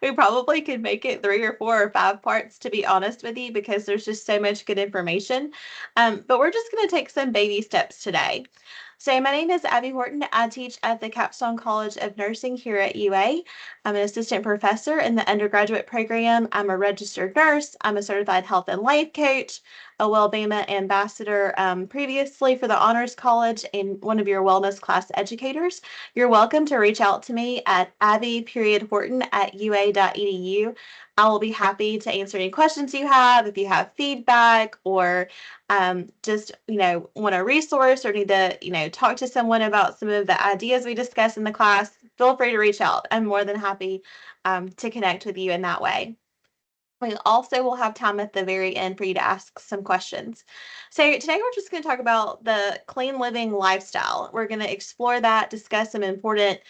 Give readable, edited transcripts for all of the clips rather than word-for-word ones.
We probably could make it 3 or 4 or 5 parts, to be honest with you, because there's just so much good information. But we're just going to take some baby steps today. So my name is Abby Horton. I teach at the Capstone College of Nursing here at UA. I'm an assistant professor in the undergraduate program. I'm a registered nurse. I'm a certified health and life coach, a Wellbema ambassador previously for the Honors College, and one of your wellness class educators. You're welcome to reach out to me at abby.horton@ua.edu. I will be happy to answer any questions you have. If you have feedback or just, want a resource or need to, talk to someone about some of the ideas we discuss in the class, feel free to reach out. I'm more than happy to connect with you in that way. We also will have time at the very end for you to ask some questions. So today we're just going to talk about the clean living lifestyle. We're going to explore that, discuss some important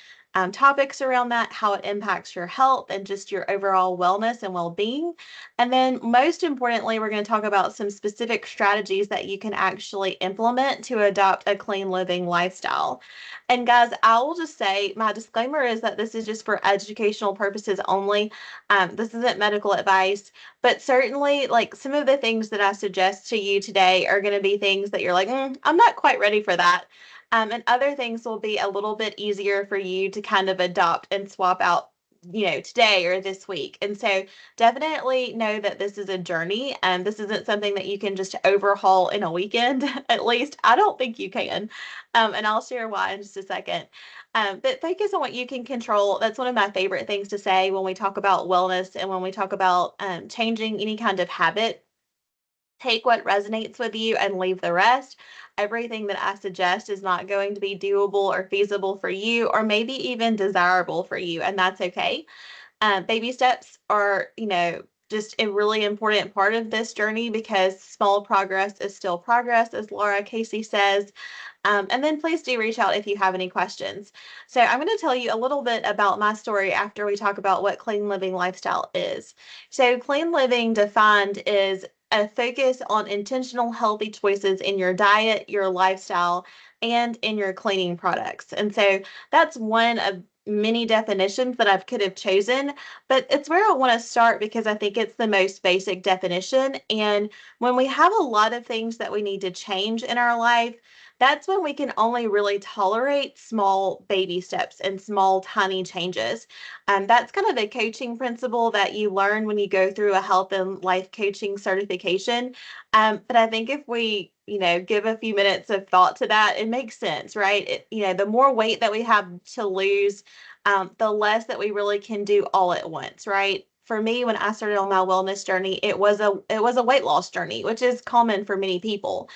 topics around that, how it impacts your health and just your overall wellness and well-being. And then most importantly, we're going to talk about some specific strategies that you can actually implement to adopt a clean living lifestyle. And guys, I will just say my disclaimer is that this is just for educational purposes only. This isn't medical advice, but certainly, like some of the things that I suggest to you today are going to be things that you're like, I'm not quite ready for that. And other things will be a little bit easier for you to kind of adopt and swap out, today or this week. And so definitely know that this is a journey and this isn't something that you can just overhaul in a weekend. At least I don't think you can. And I'll share why in just a second. But focus on what you can control. That's one of my favorite things to say when we talk about wellness and when we talk about changing any kind of habit. Take what resonates with you and leave the rest. Everything that I suggest is not going to be doable or feasible for you, or maybe even desirable for you, and that's okay. Baby steps are, just a really important part of this journey because small progress is still progress, as Laura Casey says. And then please do reach out if you have any questions. So I'm going to tell you a little bit about my story after we talk about what clean living lifestyle is. So clean living defined is a focus on intentional healthy choices in your diet, your lifestyle, and in your cleaning products. And so that's one of many definitions that I could have chosen, but it's where I want to start because I think it's the most basic definition. And when we have a lot of things that we need to change in our life, that's when we can only really tolerate small baby steps and small, tiny changes. That's kind of a coaching principle that you learn when you go through a health and life coaching certification. But I think if we, give a few minutes of thought to that, it makes sense, right? The more weight that we have to lose, the less that we really can do all at once, right? For me, when I started on my wellness journey, it was a weight loss journey, which is common for many people.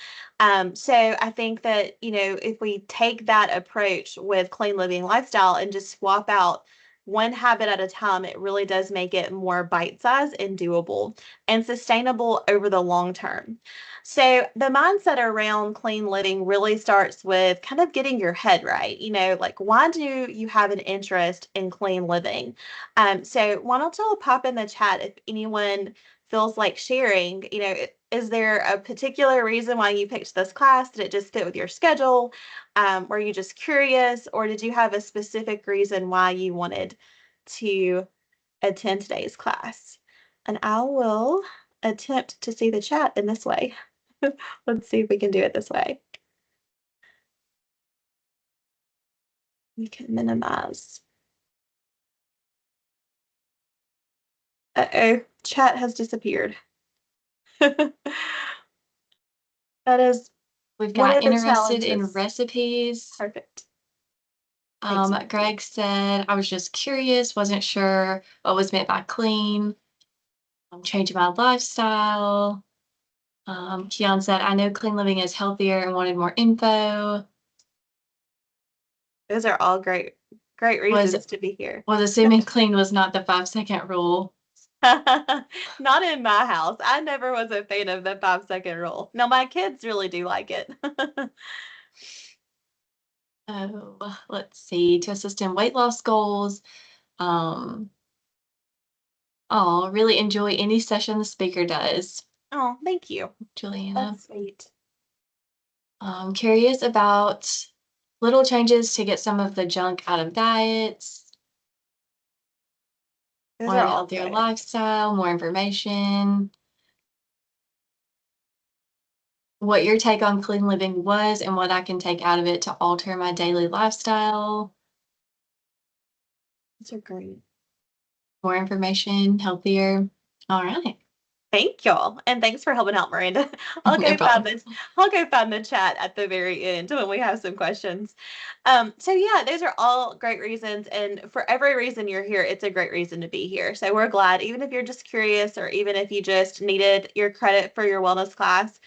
So I think that, if we take that approach with clean living lifestyle and just swap out one habit at a time, it really does make it more bite-sized and doable and sustainable over the long term. So the mindset around clean living really starts with kind of getting your head right. Like why do you have an interest in clean living? So why don't y'all pop in the chat if anyone feels like sharing, is there a particular reason why you picked this class? Did it just fit with your schedule? Were you just curious, or did you have a specific reason why you wanted to attend today's class? And I will attempt to see the chat in this way. Let's see if we can do it this way. We can minimize. Uh-oh, chat has disappeared. That is We've one got of the interested in challenges. recipes. Perfect. Thanks, Becky. Greg said, I was just curious, wasn't sure what was meant by clean. I'm changing my lifestyle. Keon said, I know clean living is healthier and wanted more info. Those are all great reasons to be here. Was assuming clean was not the 5-second rule. Not in my house. I never was a fan of the 5-second rule. No, my kids really do like it. Oh, let's see. To assist in weight loss goals. Really enjoy any session the speaker does. Oh, thank you. Juliana. That's sweet. Curious about little changes to get some of the junk out of diets. Those want are a all healthier good. lifestyle, more information, what your take on clean living was and what I can take out of it to alter my daily lifestyle, Those are great. more information, healthier. All right. Thank y'all, and thanks for helping out, Miranda. I'll No go find problem. this. I'll go find the chat at the very end when we have some questions. So yeah, those are all great reasons, and for every reason you're here, it's a great reason to be here. So we're glad, even if you're just curious, or even if you just needed your credit for your wellness class.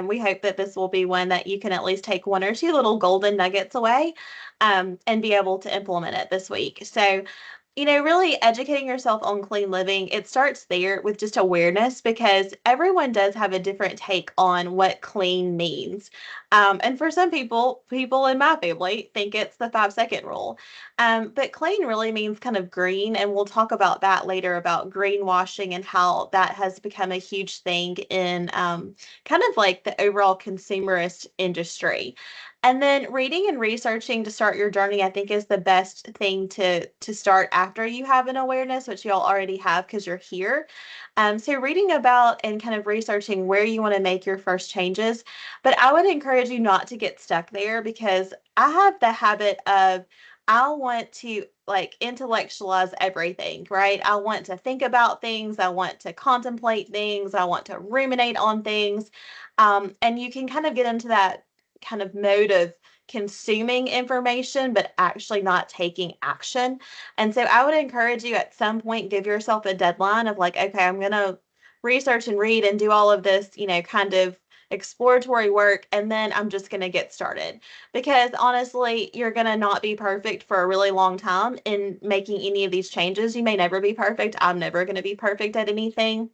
We hope that this will be one that you can at least take one or two little golden nuggets away, and be able to implement it this week. So really educating yourself on clean living, it starts there with just awareness because everyone does have a different take on what clean means. And for some people in my family think it's the 5 second rule. But clean really means kind of green. And we'll talk about that later about greenwashing and how that has become a huge thing in kind of like the overall consumerist industry. And then reading and researching to start your journey, I think, is the best thing to start after you have an awareness, which you all already have because you're here. So reading about and kind of researching where you want to make your first changes. But I would encourage you not to get stuck there because I have the habit of I want to like intellectualize everything, right? I want to think about things. I want to contemplate things. I want to ruminate on things. And you can kind of get into that kind of mode of consuming information, but actually not taking action. And so I would encourage you at some point, give yourself a deadline of like, okay, I'm going to research and read and do all of this, kind of exploratory work, and then I'm just going to get started. Because honestly, you're going to not be perfect for a really long time in making any of these changes. You may never be perfect. I'm never going to be perfect at anything.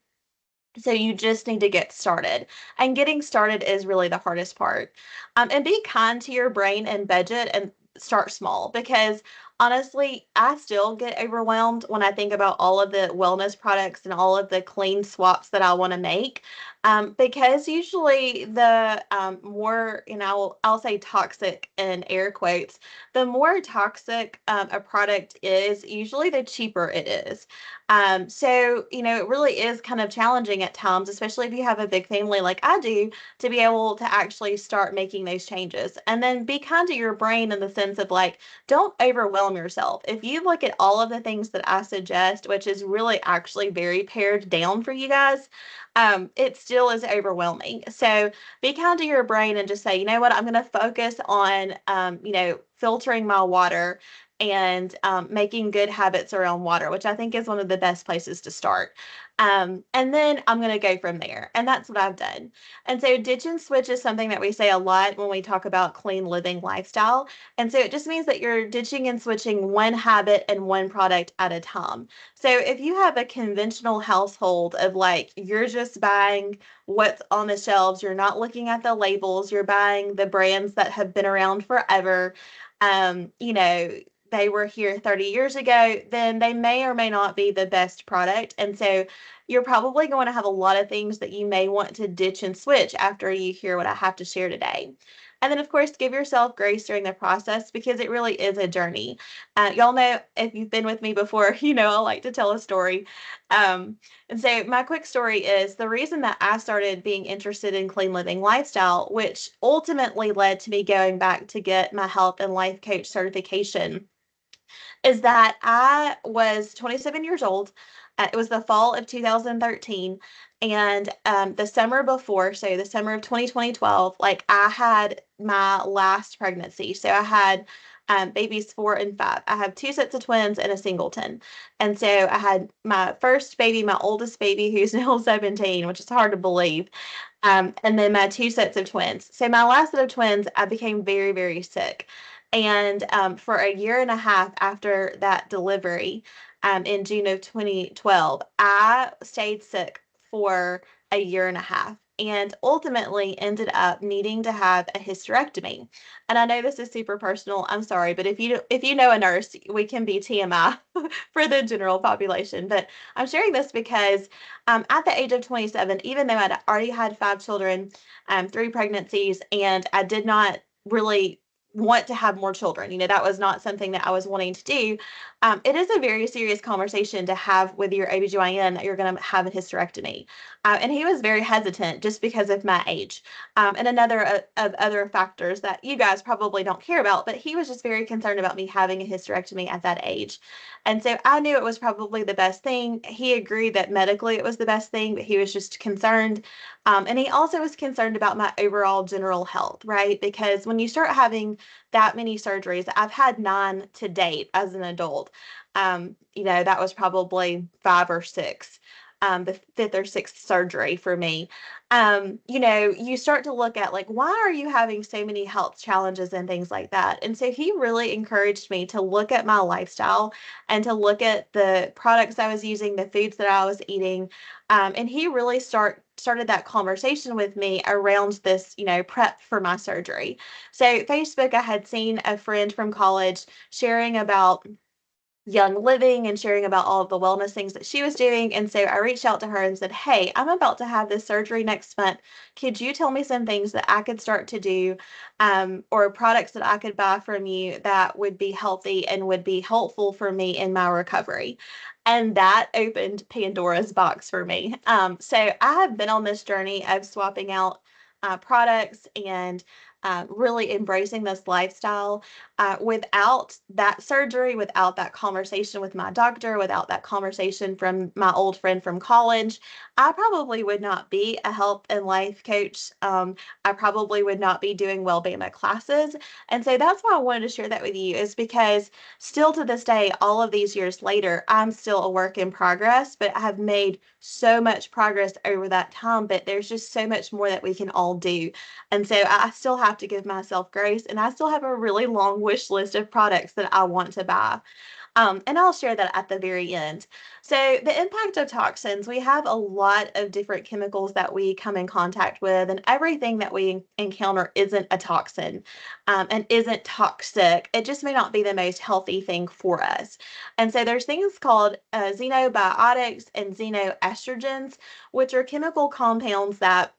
So you just need to get started. And getting started is really the hardest part. And be kind to your brain and budget and start small because honestly, I still get overwhelmed when I think about all of the wellness products and all of the clean swaps that I want to make. Because usually the more, I'll say toxic in air quotes, the more toxic a product is, usually the cheaper it is. So, it really is kind of challenging at times, especially if you have a big family like I do, to be able to actually start making those changes. And then be kind to your brain in the sense of like, don't overwhelm yourself. If you look at all of the things that I suggest, which is really actually very pared down for you guys, it still is overwhelming. So be kind to your brain and just say, you know what, I'm going to focus on, filtering my water and making good habits around water, which I think is one of the best places to start. And then I'm going to go from there. And that's what I've done. And so ditch and switch is something that we say a lot when we talk about clean living lifestyle. And so it just means that you're ditching and switching one habit and one product at a time. So if you have a conventional household of like, you're just buying what's on the shelves, you're not looking at the labels, you're buying the brands that have been around forever, um, you know, they were here 30 years ago, then they may or may not be the best product. And so you're probably going to have a lot of things that you may want to ditch and switch after you hear what I have to share today. And then, of course, give yourself grace during the process because it really is a journey. Y'all know if you've been with me before, I like to tell a story. And so, my quick story is the reason that I started being interested in clean living lifestyle, which ultimately led to me going back to get my health and life coach certification, is that I was 27 years old. It was the fall of 2013. And the summer before, so the summer of 2012, like I had my last pregnancy. So I had babies 4 and 5. I have two sets of twins and a singleton. And so I had my first baby, my oldest baby, who's now 17, which is hard to believe. And then my two sets of twins. So my last set of twins, I became very, very sick. And for a year and a half after that delivery, in June of 2012, I stayed sick for a year and a half and ultimately ended up needing to have a hysterectomy. And I know this is super personal. I'm sorry, but if you know a nurse, we can be TMI for the general population. But I'm sharing this because at the age of 27, even though I'd already had 5 children, 3 pregnancies, and I did not really want to have more children. That was not something that I was wanting to do. It is a very serious conversation to have with your OBGYN that you're going to have a hysterectomy. And he was very hesitant just because of my age. And another of other factors that you guys probably don't care about, but he was just very concerned about me having a hysterectomy at that age. And so I knew it was probably the best thing. He agreed that medically it was the best thing, but he was just concerned. And he also was concerned about my overall general health, right? Because when you start having that many surgeries, I've had 9 to date as an adult. That was probably 5 or 6, the fifth or sixth surgery for me. You start to look at like, why are you having so many health challenges and things like that? And so he really encouraged me to look at my lifestyle and to look at the products I was using, the foods that I was eating. And he really started that conversation with me around this, prep for my surgery. So Facebook, I had seen a friend from college sharing about Young Living and sharing about all of the wellness things that she was doing. And so I reached out to her and said, "Hey, I'm about to have this surgery next month. Could you tell me some things that I could start to do, or products that I could buy from you that would be healthy and would be helpful for me in my recovery?" And that opened Pandora's box for me. So I have been on this journey of swapping out products and really embracing this lifestyle without that surgery, without that conversation with my doctor, without that conversation from my old friend from college, I probably would not be a health and life coach. I probably would not be doing Wellbama classes. And so that's why I wanted to share that with you, is because still to this day, all of these years later, I'm still a work in progress, but I have made so much progress over that time. But there's just so much more that we can all do. And so I still have to give myself grace, and I still have a really long wish list of products that I want to buy. And I'll share that at the very end. So, the impact of toxins, we have a lot of different chemicals that we come in contact with, and everything that we encounter isn't a toxin and isn't toxic. It just may not be the most healthy thing for us. And so, there's things called xenobiotics and xenoestrogens, which are chemical compounds that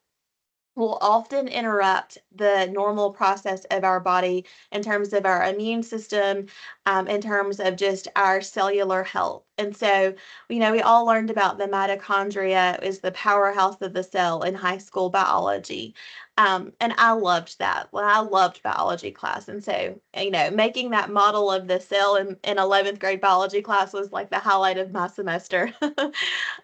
will often interrupt the normal process of our body in terms of our immune system, in terms of just our cellular health. And so, we all learned about the mitochondria is the powerhouse of the cell in high school biology. And I loved that. Well, I loved biology class. And so, making that model of the cell in 11th grade biology class was like the highlight of my semester.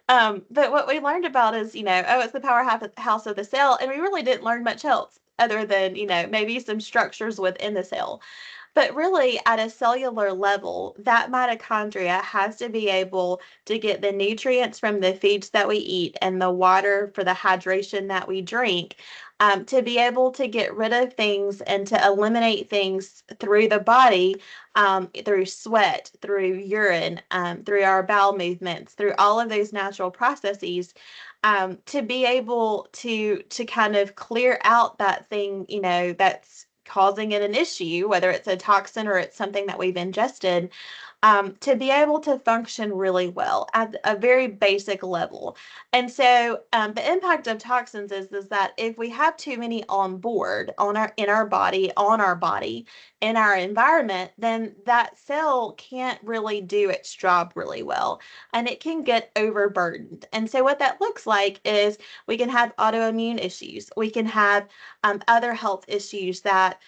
But what we learned about is, oh, it's the powerhouse of the cell, and we really didn't learn much else other than, maybe some structures within the cell. But really, at a cellular level, that mitochondria has to be able to get the nutrients from the foods that we eat and the water for the hydration that we drink, to be able to get rid of things and to eliminate things through the body, through sweat, through urine, through our bowel movements, through all of those natural processes, to be able to kind of clear out that thing, that's causing it an issue, whether it's a toxin or it's something that we've ingested, to be able to function really well at a very basic level. And so, the impact of toxins is that if we have too many on board in our body, in our environment, then that cell can't really do its job really well, and it can get overburdened. And so, what that looks like is we can have autoimmune issues, we can have other health issues that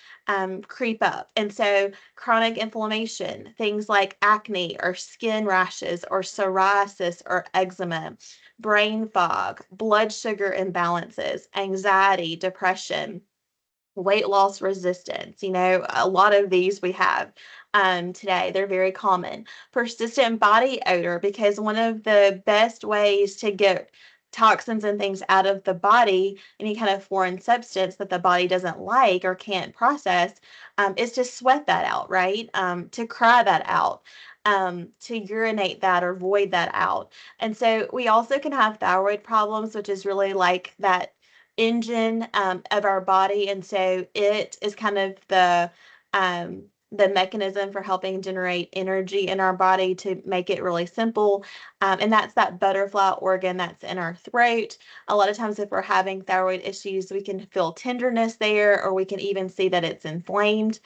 creep up. And so, chronic inflammation, things like acne or skin rashes or psoriasis or eczema, brain fog, blood sugar imbalances, anxiety, depression, weight loss resistance. A lot of these we have today. They're very common. Persistent body odor, because one of the best ways to get toxins and things out of the body, any kind of foreign substance that the body doesn't like or can't process, is to sweat that out, right? To cry that out. To urinate that or void that out. And so we also can have thyroid problems, which is really like that engine of our body. And so it is kind of the the mechanism for helping generate energy in our body to make it really simple. And that's that butterfly organ that's in our throat. A lot of times, if we're having thyroid issues, we can feel tenderness there, or we can even see that it's inflamed.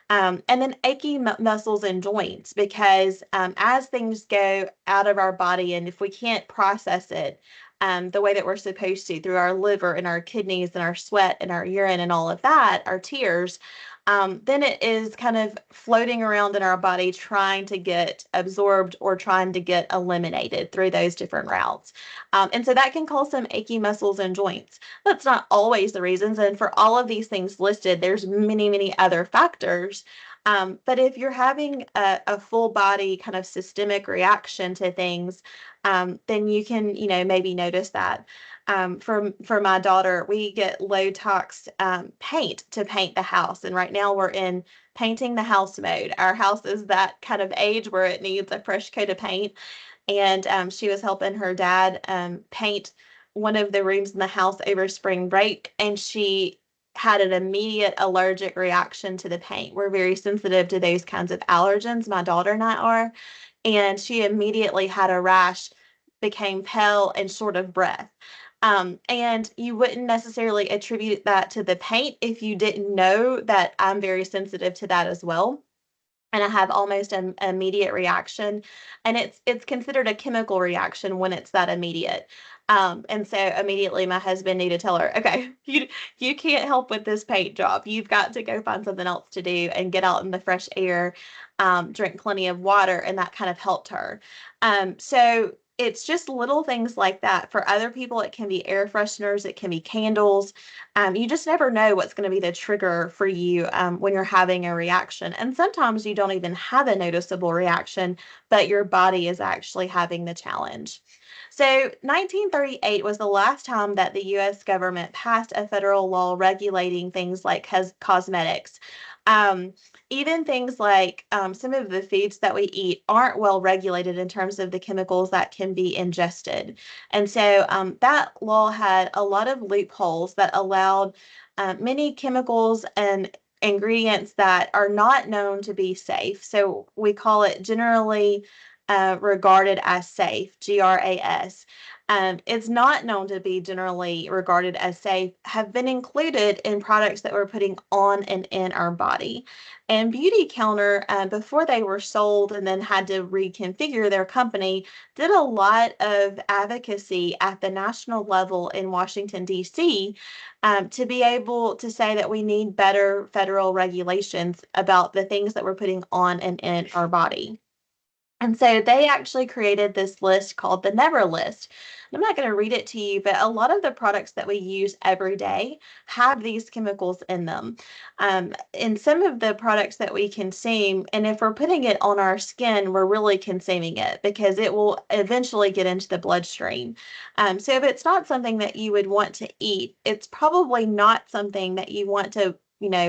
And then achy muscles and joints, because as things go out of our body, and if we can't process it the way that we're supposed to through our liver and our kidneys and our sweat and our urine and all of that, our tears, then it is kind of floating around in our body trying to get absorbed or trying to get eliminated through those different routes. And so that can cause some achy muscles and joints. That's not always the reasons. And for all of these things listed, there's many, many other factors. But if you're having a full body kind of systemic reaction to things, then you can, maybe notice that. For my daughter, we get low tox paint to paint the house, and right now we're in painting the house mode. Our house is that kind of age where it needs a fresh coat of paint, and she was helping her dad paint one of the rooms in the house over spring break, and she had an immediate allergic reaction to the paint. We're very sensitive to those kinds of allergens, my daughter and I are, and she immediately had a rash, became pale, and short of breath. And you wouldn't necessarily attribute that to the paint if you didn't know that I'm very sensitive to that as well. And I have almost an immediate reaction, and it's considered a chemical reaction when it's that immediate. And so immediately my husband knew to tell her, okay, you can't help with this paint job. You've got to go find something else to do and get out in the fresh air, drink plenty of water, and that kind of helped her. So it's just little things like that. For other people, it can be air fresheners, it can be candles. You just never know what's going to be the trigger for you when you're having a reaction. And sometimes you don't even have a noticeable reaction, but your body is actually having the challenge. So, 1938 was the last time that the US government passed a federal law regulating things like cosmetics. Um, Even things like some of the foods that we eat aren't well regulated in terms of the chemicals that can be ingested. And so that law had a lot of loopholes that allowed many chemicals and ingredients that are not known to be safe. So we call it generally regarded as safe, GRAS. It's not known to be generally regarded as safe, have been included in products that we're putting on and in our body. And Beautycounter, before they were sold and then had to reconfigure their company, did a lot of advocacy at the national level in Washington, D.C., to be able to say that we need better federal regulations about the things that we're putting on and in our body. And so they actually created this list called the Never List. I'm not going to read it to you, but a lot of the products that we use every day have these chemicals in them. In some of the products that we consume, and if we're putting it on our skin, we're really consuming it because it will eventually get into the bloodstream. So if it's not something that you would want to eat, it's probably not something that you want to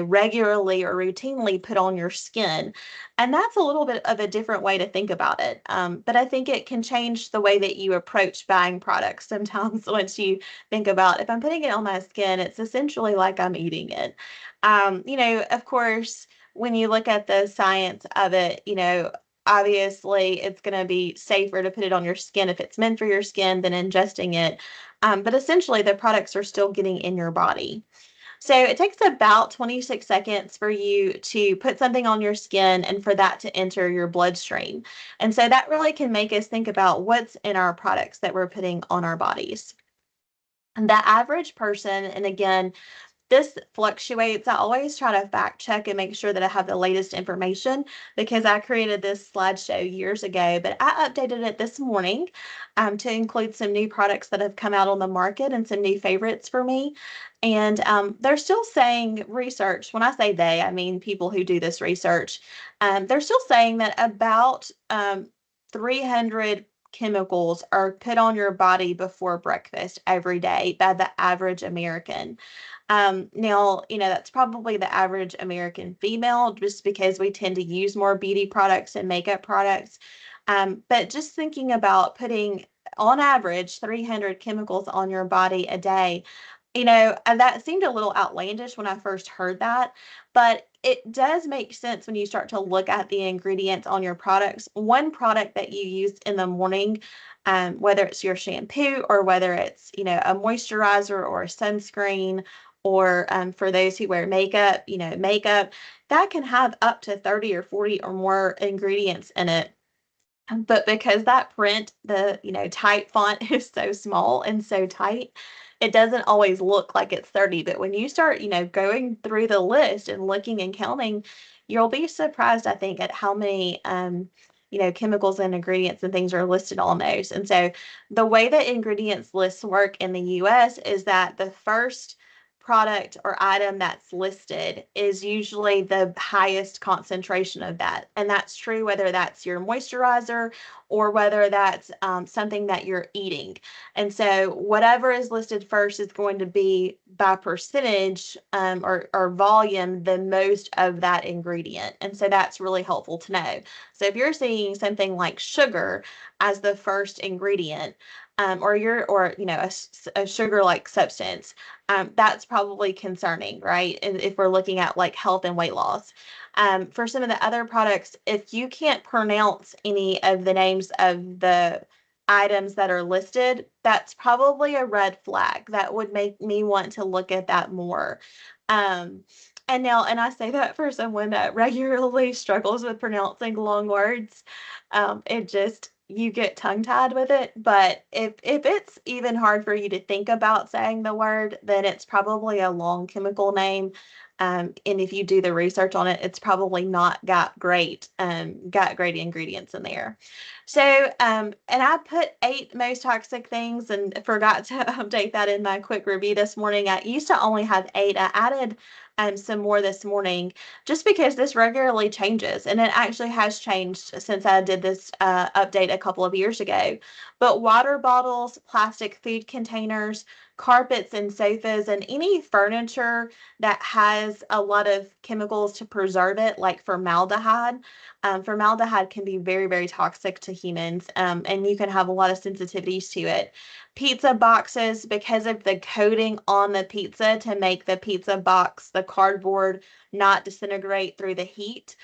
regularly or routinely put on your skin. And that's a little bit of a different way to think about it. But I think it can change the way that you approach buying products sometimes once you think about if I'm putting it on my skin, it's essentially like I'm eating it. Of course, when you look at the science of it, obviously it's going to be safer to put it on your skin if it's meant for your skin than ingesting it. But essentially, the products are still getting in your body. So it takes about 26 seconds for you to put something on your skin and for that to enter your bloodstream. And so that really can make us think about what's in our products that we're putting on our bodies. And the average person, and again, this fluctuates. I always try to fact check and make sure that I have the latest information because I created this slideshow years ago, but I updated it this morning to include some new products that have come out on the market and some new favorites for me. And they're still saying research, when I say they, I mean people who do this research, they're still saying that about 300 chemicals are put on your body before breakfast every day by the average American. Now, that's probably the average American female just because we tend to use more beauty products and makeup products. But just thinking about putting on average 300 chemicals on your body a day, And that seemed a little outlandish when I first heard that, but it does make sense when you start to look at the ingredients on your products. One product that you use in the morning, whether it's your shampoo or whether it's, a moisturizer or a sunscreen, or for those who wear makeup, makeup, that can have up to 30 or 40 or more ingredients in it. But because that print, the, type font is so small and so tight, it doesn't always look like it's 30. But when you start, going through the list and looking and counting, you'll be surprised, I think, at how many, chemicals and ingredients and things are listed on those. And so the way that ingredients lists work in the US is that the first product or item that's listed is usually the highest concentration of that. And that's true whether that's your moisturizer or whether that's something that you're eating. And so whatever is listed first is going to be by percentage or volume the most of that ingredient. And so that's really helpful to know. So if you're seeing something like sugar as the first ingredient, a sugar like substance, that's probably concerning, right? And if we're looking at like health and weight loss. For some of the other products, if you can't pronounce any of the names of the items that are listed, that's probably a red flag. That would make me want to look at that more. Um, and I say that for someone that regularly struggles with pronouncing long words. It just, you get tongue tied with it. But if it's even hard for you to think about saying the word, then it's probably a long chemical name. And if you do the research on it, it's probably not got great ingredients in there. So, and I put 8 most toxic things and forgot to update that in my quick review this morning. I used to only have 8. I added some more this morning just because this regularly changes, and it actually has changed since I did this update a couple of years ago. But water bottles, plastic food containers, carpets and sofas, and any furniture that has a lot of chemicals to preserve it, like formaldehyde. Formaldehyde can be very, very toxic to humans, and you can have a lot of sensitivities to it. Pizza boxes, because of the coating on the pizza to make the pizza box, the cardboard, not disintegrate through the heat.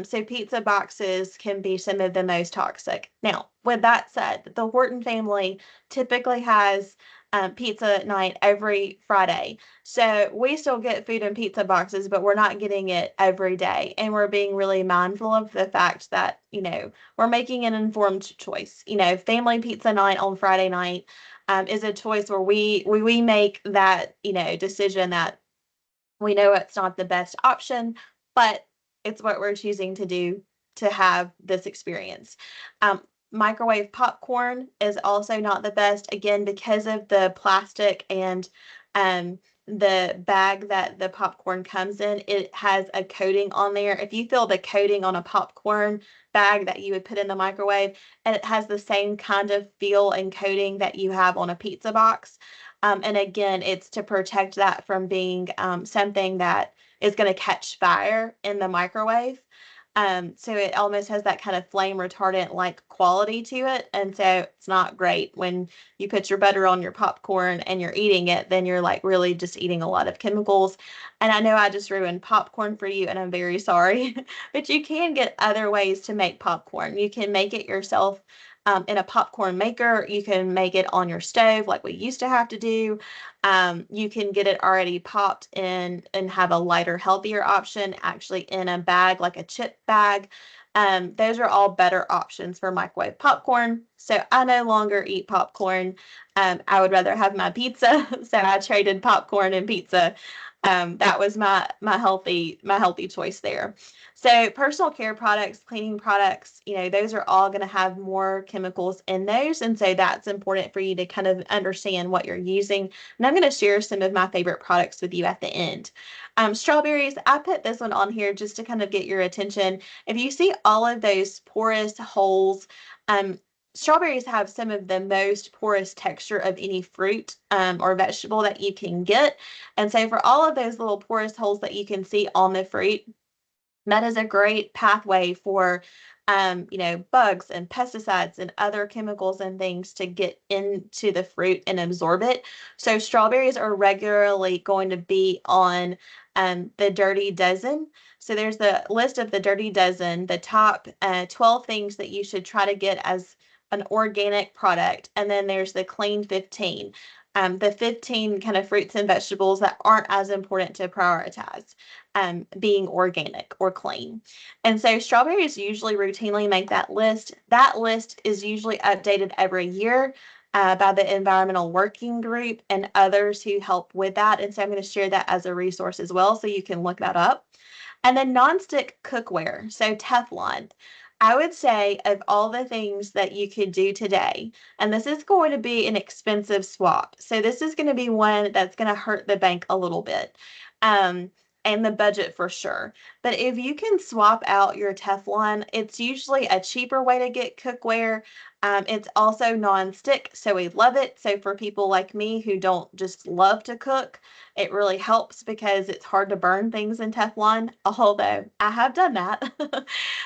So pizza boxes can be some of the most toxic. Now, with that said, the Horton family typically has pizza night every Friday. So we still get food in pizza boxes, but we're not getting it every day. And we're being really mindful of the fact that, we're making an informed choice. Family pizza night on Friday night is a choice where we make that, decision that we know it's not the best option, but it's what we're choosing to do to have this experience. Um, Microwave popcorn is also not the best, again, because of the plastic and the bag that the popcorn comes in. It has a coating on there. If you feel the coating on a popcorn bag that you would put in the microwave, and it has the same kind of feel and coating that you have on a pizza box. And again, it's to protect that from being something that is going to catch fire in the microwave. So it almost has that kind of flame retardant like quality to it. And so it's not great when you put your butter on your popcorn and you're eating it, then you're like really just eating a lot of chemicals. And I know I just ruined popcorn for you, and I'm very sorry, but you can get other ways to make popcorn. You can make it yourself in a popcorn maker. You can make it on your stove like we used to have to do. You can get it already popped in and have a lighter, healthier option actually in a bag, like a chip bag. Those are all better options for microwave popcorn. So I no longer eat popcorn. I would rather have my pizza. So I traded popcorn and pizza. That was my healthy choice there. So personal care products, cleaning products, those are all going to have more chemicals in those. And so that's important for you to kind of understand what you're using. And I'm going to share some of my favorite products with you at the end. Strawberries, I put this one on here just to kind of get your attention. If you see all of those porous holes, strawberries have some of the most porous texture of any fruit or vegetable that you can get. And so for all of those little porous holes that you can see on the fruit, That is a great pathway for, bugs and pesticides and other chemicals and things to get into the fruit and absorb it. So strawberries are regularly going to be on the Dirty Dozen. So there's the list of the Dirty Dozen, the top 12 things that you should try to get as an organic product. And then there's the Clean 15. The 15 kind of fruits and vegetables that aren't as important to prioritize being organic or clean. And so strawberries usually routinely make that list. That list is usually updated every year by the Environmental Working Group and others who help with that. And so I'm going to share that as a resource as well, so you can look that up. And then nonstick cookware, so Teflon. I would say of all the things that you could do today, and this is going to be an expensive swap. So this is going to be one that's going to hurt the bank a little bit. Um, and the budget for sure. But if you can swap out your Teflon, it's usually a cheaper way to get cookware. It's also non-stick, so we love it. So for people like me who don't just love to cook, it really helps because it's hard to burn things in Teflon, although I have done that.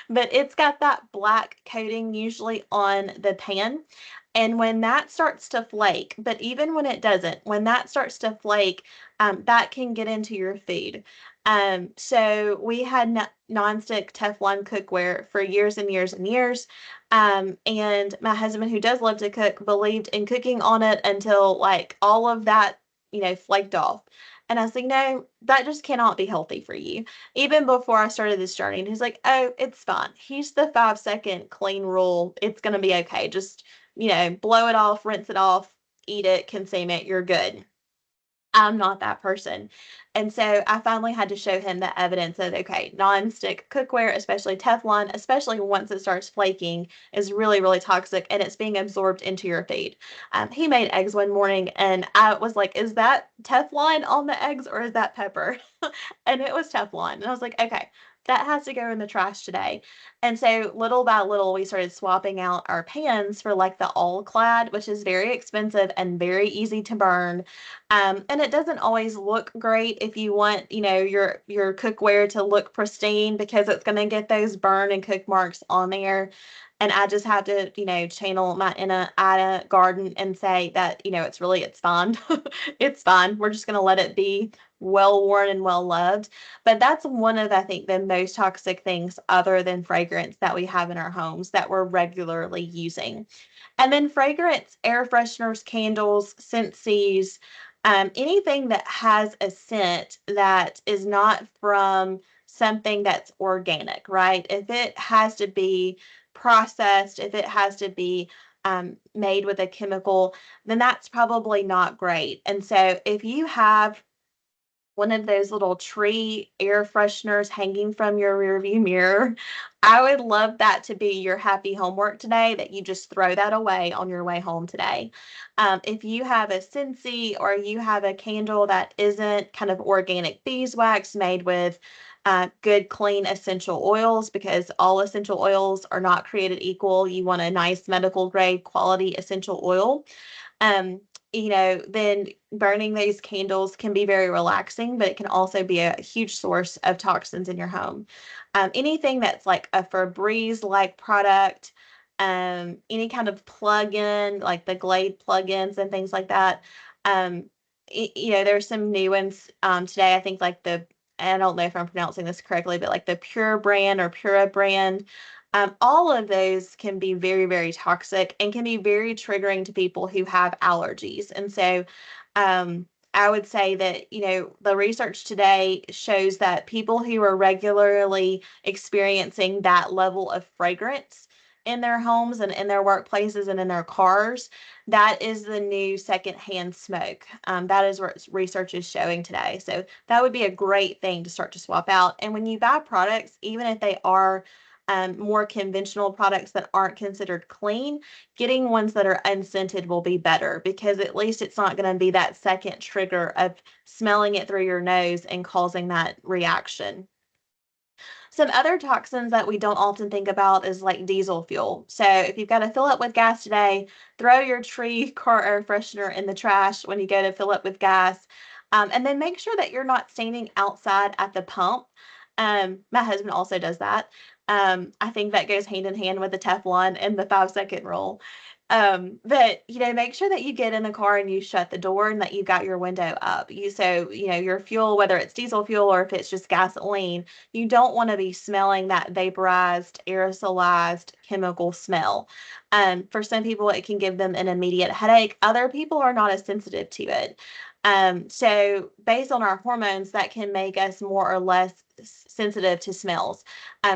But it's got that black coating usually on the pan. And when that starts to flake, but even when it doesn't, when that starts to flake, that can get into your food. So we had nonstick Teflon cookware for years and years and years. And my husband, who does love to cook, believed in cooking on it until like all of that, flaked off. And I was like, no, that just cannot be healthy for you. Even before I started this journey, and he's like, oh, it's fine. Here's the 5 second clean rule. It's going to be okay. Just, blow it off, rinse it off, eat it, consume it. You're good. I'm not that person. And so I finally had to show him the evidence that, okay, non-stick cookware, especially Teflon, especially once it starts flaking, is really, really toxic and it's being absorbed into your feed. He made eggs one morning and I was like, is that Teflon on the eggs or is that pepper? And it was Teflon. And I was like, okay, that has to go in the trash today. And so little by little, we started swapping out our pans for like the all clad, which is very expensive and very easy to burn. And it doesn't always look great if you want, your cookware to look pristine because it's going to get those burn and cook marks on there. And I just have to, channel my inner Ida Garden and say that, it's fine. It's fine. We're just going to let it be well worn and well loved. But that's one of, I think, the most toxic things other than fragrance that we have in our homes that we're regularly using. And then fragrance, air fresheners, candles, scentsies, anything that has a scent that is not from something that's organic, right? If it has to be processed, if it has to be made with a chemical, then that's probably not great. And so if you have one of those little tree air fresheners hanging from your rearview mirror, I would love that to be your happy homework today, that you just throw that away on your way home today. If you have a Scentsy or you have a candle that isn't kind of organic beeswax made with good, clean essential oils, because all essential oils are not created equal. You want a nice medical grade quality essential oil. Um, then burning these candles can be very relaxing, but it can also be a huge source of toxins in your home. Anything that's like a Febreze like product, any kind of plug-in, like the Glade plugins and things like that. Um, there's some new ones today. I think like I don't know if I'm pronouncing this correctly, but like the Pure brand or Pura brand, all of those can be very, very toxic and can be very triggering to people who have allergies. And so, I would say that, the research today shows that people who are regularly experiencing that level of fragrance in their homes and in their workplaces and in their cars, that is the new secondhand smoke. That is what research is showing today. So that would be a great thing to start to swap out. And when you buy products, even if they are more conventional products that aren't considered clean, getting ones that are unscented will be better because at least it's not going to be that second trigger of smelling it through your nose and causing that reaction. Some other toxins that we don't often think about is like diesel fuel. So if you've got to fill up with gas today, throw your tree car air freshener in the trash when you go to fill up with gas. And then make sure that you're not standing outside at the pump. My husband also does that. I think that goes hand in hand with the Teflon and the 5-second rule. But make sure that you get in the car and you shut the door and that you got your window up. Your fuel, whether it's diesel fuel or if it's just gasoline, you don't want to be smelling that vaporized, aerosolized chemical smell. For some people, it can give them an immediate headache. Other people are not as sensitive to it. So based on our hormones, that can make us more or less sensitive to smells.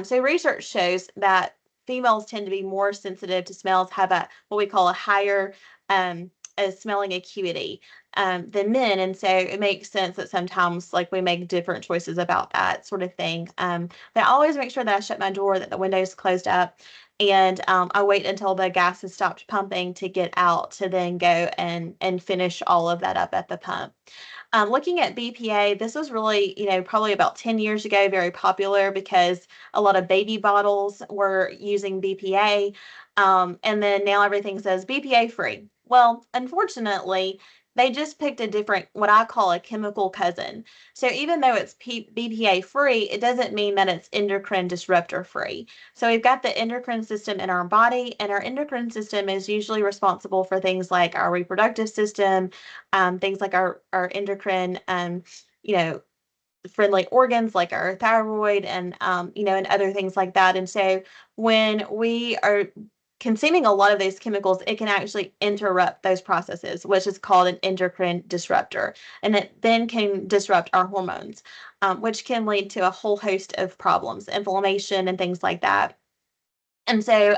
So research shows that females tend to be more sensitive to smells, have what we call a higher a smelling acuity than men, and so it makes sense that sometimes like we make different choices about that sort of thing. But I always make sure that I shut my door, that the window's closed up, and I wait until the gas has stopped pumping to get out to then go and finish all of that up at the pump. Looking at BPA, this was really, probably about 10 years ago, very popular because a lot of baby bottles were using BPA. And then now everything says BPA free. Well, unfortunately, they just picked a different, what I call a chemical cousin. So even though it's BPA free, it doesn't mean that it's endocrine disruptor free. So we've got the endocrine system in our body, and our endocrine system is usually responsible for things like our reproductive system, things like our endocrine, you know, friendly organs like our thyroid and and other things like that. And so when we are consuming a lot of those chemicals, it can actually interrupt those processes, which is called an endocrine disruptor. And it then can disrupt our hormones, which can lead to a whole host of problems, inflammation and things like that. And so,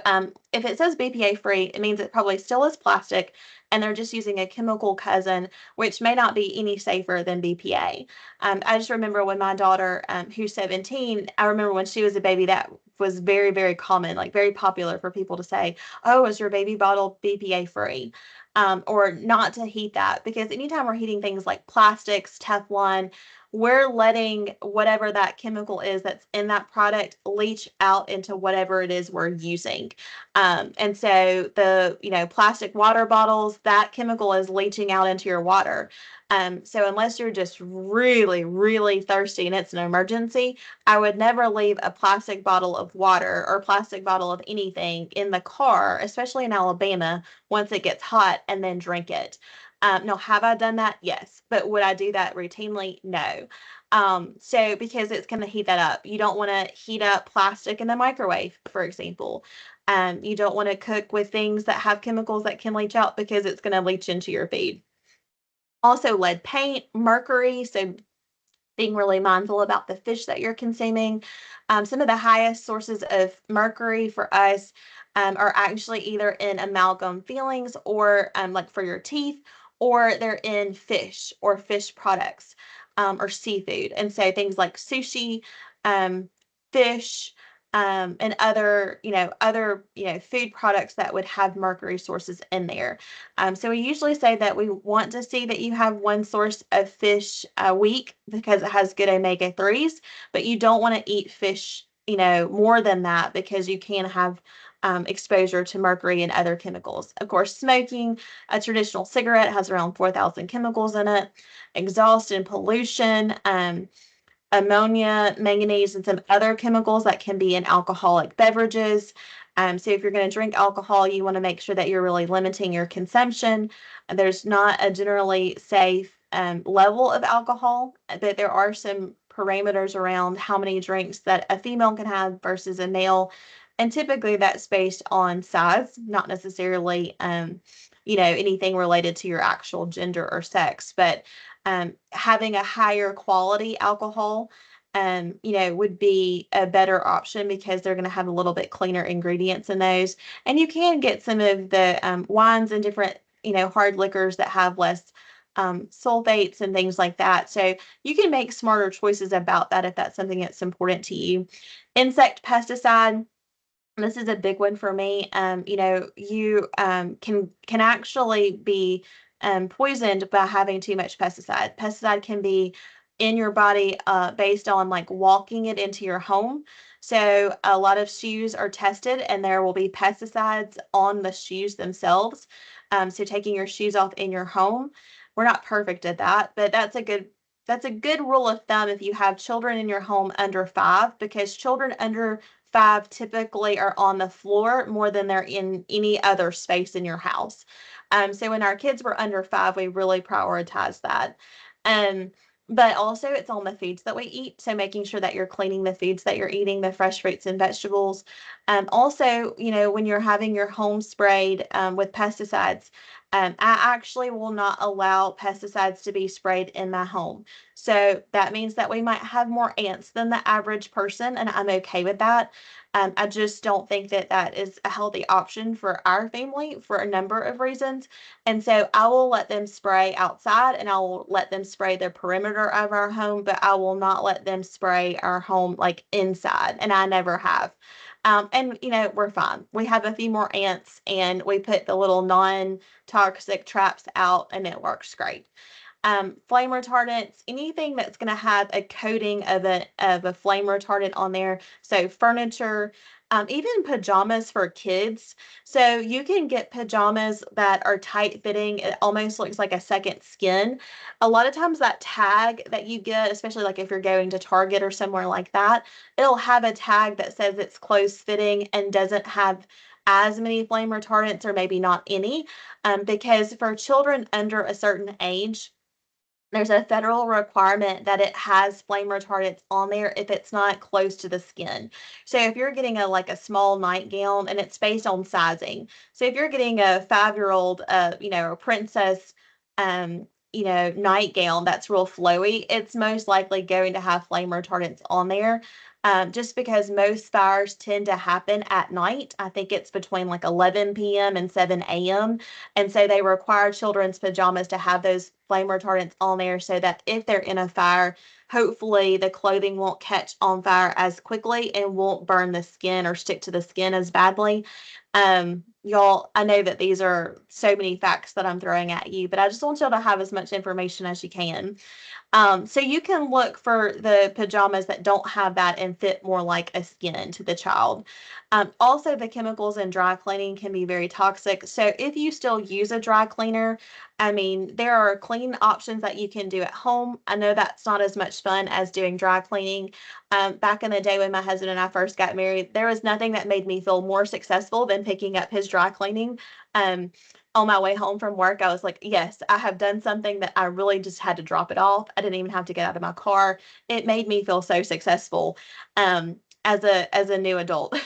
if it says BPA free, it means it probably still is plastic, and they're just using a chemical cousin, which may not be any safer than BPA. I just remember when my daughter, who's 17, I remember when she was a baby, that was very, very common, like very popular for people to say, "Oh, is your baby bottle BPA free?" Or not to heat that, because anytime we're heating things like plastics, Teflon, we're letting whatever that chemical is that's in that product leach out into whatever it is we're using. And so the, plastic water bottles, that chemical is leaching out into your water. So unless you're just really, really thirsty and it's an emergency, I would never leave a plastic bottle of water or plastic bottle of anything in the car, especially in Alabama, once it gets hot, and then drink it. Now, have I done that? Yes. But would I do that routinely? No. So because it's going to heat that up. You don't want to heat up plastic in the microwave, for example. You don't want to cook with things that have chemicals that can leach out because it's going to leach into your food. Also, lead paint, mercury. So being really mindful about the fish that you're consuming. Some of the highest sources of mercury for us are actually either in amalgam fillings or like for your teeth, or they're in fish or fish products or seafood. And so things like sushi, um, fish, and other food products that would have mercury sources in there. So we usually say that we want to see that you have one source of fish a week because it has good omega-3s, but you don't want to eat fish, more than that, because you can have exposure to mercury and other chemicals. Of course, smoking a traditional cigarette has around 4,000 chemicals in it, exhaust and pollution, ammonia, manganese, and some other chemicals that can be in alcoholic beverages. So if you're going to drink alcohol, you want to make sure that you're really limiting your consumption. There's not a generally safe level of alcohol, but there are some parameters around how many drinks that a female can have versus a male. And typically that's based on size, not necessarily, anything related to your actual gender or sex. But having a higher quality alcohol, would be a better option because they're going to have a little bit cleaner ingredients in those. And you can get some of the wines and different, hard liquors that have less sulfates and things like that. So you can make smarter choices about that if that's something that's important to you. Insect pesticide. This is a big one for me. You can actually be poisoned by having too much pesticide. Pesticide can be in your body based on like walking it into your home. So a lot of shoes are tested, and there will be pesticides on the shoes themselves. So taking your shoes off in your home, we're not perfect at that, but that's a good rule of thumb if you have children in your home under 5, because children under 5 typically are on the floor more than they're in any other space in your house. So when our kids were under 5, we really prioritized that. Um, but also it's on the foods that we eat. So making sure that you're cleaning the foods that you're eating, the fresh fruits and vegetables. Also, when you're having your home sprayed with pesticides, I actually will not allow pesticides to be sprayed in my home. So that means that we might have more ants than the average person, and I'm okay with that. I just don't think that that is a healthy option for our family for a number of reasons. And so I will let them spray outside and I will let them spray the perimeter of our home, but I will not let them spray our home like inside. And I never have. And we're fine. We have a few more ants and we put the little non-toxic traps out and it works great. Flame retardants, anything that's going to have a coating of a flame retardant on there. So furniture, even pajamas for kids. So you can get pajamas that are tight fitting. It almost looks like a second skin. A lot of times that tag that you get, especially like if you're going to Target or somewhere like that, it'll have a tag that says it's close fitting and doesn't have as many flame retardants or maybe not any. Because for children under a certain age, there's a federal requirement that it has flame retardants on there if it's not close to the skin. So if you're getting a small nightgown, and it's based on sizing. So if you're getting a 5-year-old, a princess, nightgown that's real flowy, it's most likely going to have flame retardants on there. Just because most fires tend to happen at night. I think it's between like 11 p.m. and 7 a.m. And so they require children's pajamas to have those flame retardants on there so that if they're in a fire, hopefully the clothing won't catch on fire as quickly and won't burn the skin or stick to the skin as badly. Y'all, I know that these are so many facts that I'm throwing at you, but I just want y'all to have as much information as you can. So you can look for the pajamas that don't have that and fit more like a skin to the child. Also, the chemicals in dry cleaning can be very toxic. So if you still use a dry cleaner, I mean, there are clean options that you can do at home. I know that's not as much fun as doing dry cleaning. Back in the day when my husband and I first got married, there was nothing that made me feel more successful than picking up his dry cleaning. Um, on my way home from work, I was like, yes, I have done something that I really just had to drop it off. I didn't even have to get out of my car. It made me feel so successful as a new adult.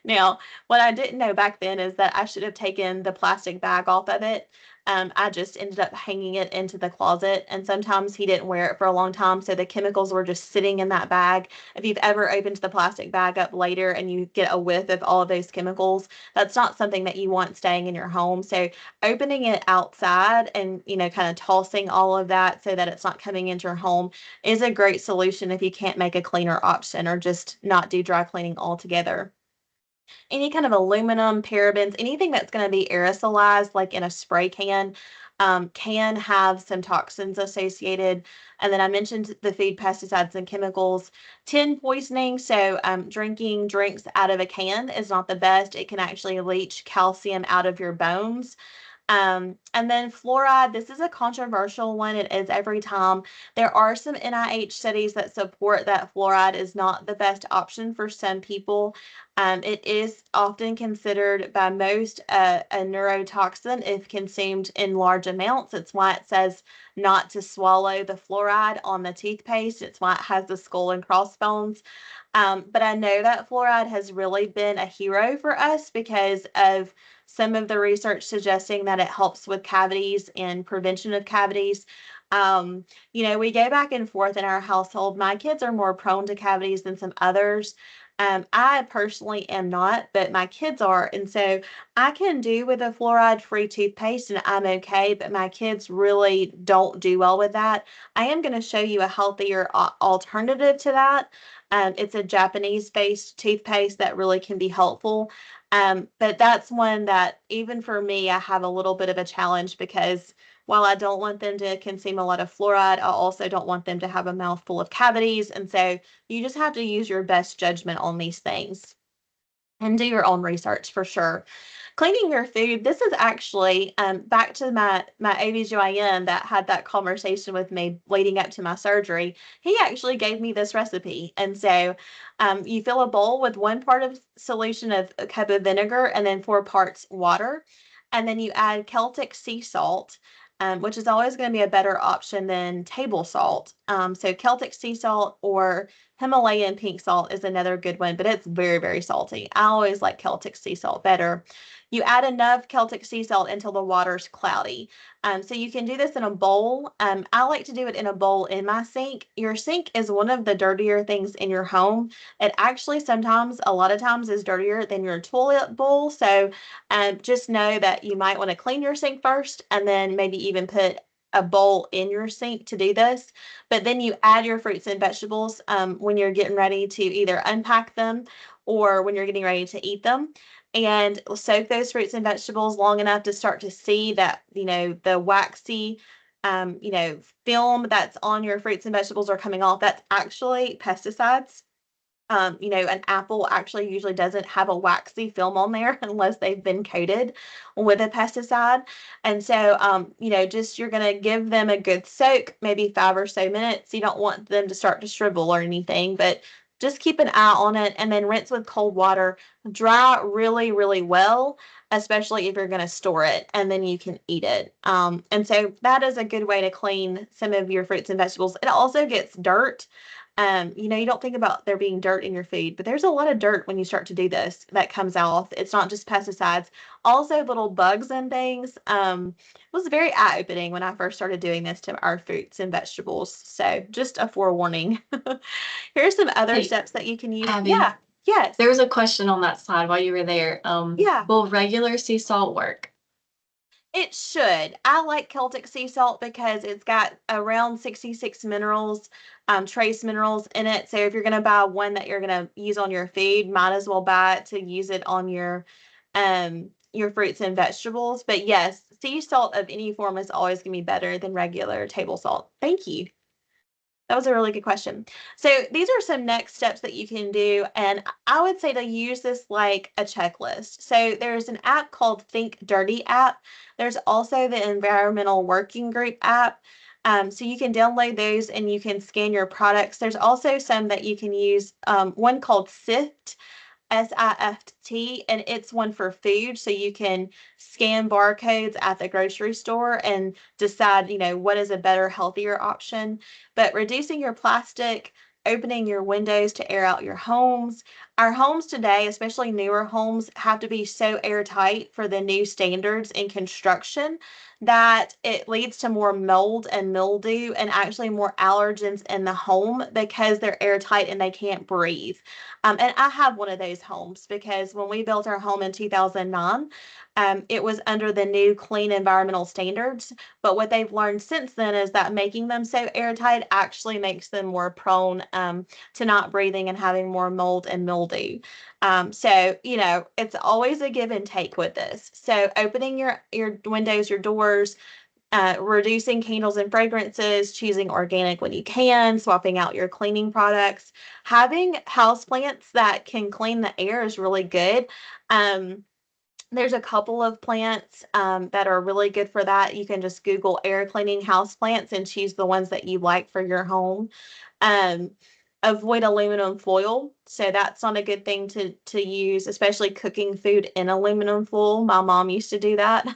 Now, what I didn't know back then is that I should have taken the plastic bag off of it. I just ended up hanging it into the closet, and sometimes he didn't wear it for a long time, so the chemicals were just sitting in that bag. If you've ever opened the plastic bag up later and you get a whiff of all of those chemicals, that's not something that you want staying in your home. So opening it outside and, kind of tossing all of that so that it's not coming into your home is a great solution if you can't make a cleaner option or just not do dry cleaning altogether. Any kind of aluminum, parabens, anything that's going to be aerosolized, like in a spray can have some toxins associated. And then I mentioned the food pesticides and chemicals. Tin poisoning, so drinking drinks out of a can is not the best. It can actually leach calcium out of your bones. And then fluoride, this is a controversial one. It is every time. There are some NIH studies that support that fluoride is not the best option for some people. It is often considered by most a neurotoxin if consumed in large amounts. It's why it says not to swallow the fluoride on the toothpaste. It's why it has the skull and crossbones. But I know that fluoride has really been a hero for us because of some of the research suggesting that it helps with cavities and prevention of cavities. We go back and forth in our household. My kids are more prone to cavities than some others. I personally am not, but my kids are. And so I can do with a fluoride free toothpaste and I'm okay, but my kids really don't do well with that. I am going to show you a healthier alternative to that. It's a Japanese based toothpaste that really can be helpful. But that's one that even for me, I have a little bit of a challenge because while I don't want them to consume a lot of fluoride, I also don't want them to have a mouthful of cavities. And so you just have to use your best judgment on these things. and do your own research for sure. Cleaning your food, this is actually back to my OBGYN that had that conversation with me leading up to my surgery. He actually gave me this recipe. And so you fill a bowl with 1 part of solution of a cup of vinegar and then 4 parts water. And then you add Celtic sea salt, which is always going to be a better option than table salt. So Celtic sea salt or Himalayan pink salt is another good one, but it's very, very salty. I always like Celtic sea salt better. You add enough Celtic sea salt until the water's cloudy. So you can do this in a bowl. I like to do it in a bowl in my sink. Your sink is one of the dirtier things in your home. It actually sometimes, a lot of times, is dirtier than your toilet bowl. So just know that you might want to clean your sink first and then maybe even put a bowl in your sink to do this. But then you add your fruits and vegetables when you're getting ready to either unpack them or when you're getting ready to eat them, and soak those fruits and vegetables long enough to start to see that, the waxy, film that's on your fruits and vegetables are coming off. That's actually pesticides. An apple actually usually doesn't have a waxy film on there unless they've been coated with a pesticide. And so, just you're going to give them a good soak, maybe 5 or so minutes. You don't want them to start to shrivel or anything, but just keep an eye on it and then rinse with cold water. Dry really, really well, especially if you're going to store it and then you can eat it. And so that is a good way to clean some of your fruits and vegetables. It also gets dirt. You don't think about there being dirt in your food, but there's a lot of dirt when you start to do this that comes off. It's not just pesticides, also little bugs and things. It was very eye-opening when I first started doing this to our fruits and vegetables. So just a forewarning. Here's some other Hey, steps that you can use. Abby, Yeah. Yes. there was a question on that slide while you were there. Yeah. Will regular sea salt work? It should. I like Celtic sea salt because it's got around 66 minerals, trace minerals in it. So if you're going to buy one that you're going to use on your food, might as well buy it to use it on your fruits and vegetables. But yes, sea salt of any form is always going to be better than regular table salt. Thank you. That was a really good question. So these are some next steps that you can do, and I would say to use this like a checklist. So there's an app called Think Dirty app. There's also the Environmental Working Group app. So you can download those and you can scan your products. There's also some that you can use, one called Sift, SIFT, and it's one for food. So you can scan barcodes at the grocery store and decide, what is a better, healthier option. But reducing your plastic, opening your windows to air out your homes. Our homes today, especially newer homes, have to be so airtight for the new standards in construction that it leads to more mold and mildew and actually more allergens in the home because they're airtight and they can't breathe. And I have one of those homes because when we built our home in 2009, it was under the new clean environmental standards. But what they've learned since then is that making them so airtight actually makes them more prone to not breathing and having more mold and mildew. So, it's always a give and take with this. So opening your windows, your doors, reducing candles and fragrances, choosing organic when you can, swapping out your cleaning products. Having houseplants that can clean the air is really good. There's a couple of plants that are really good for that. You can just Google air cleaning house plants and choose the ones that you like for your home. Um, Avoid aluminum foil. So that's not a good thing to use, especially cooking food in aluminum foil. My mom used to do that.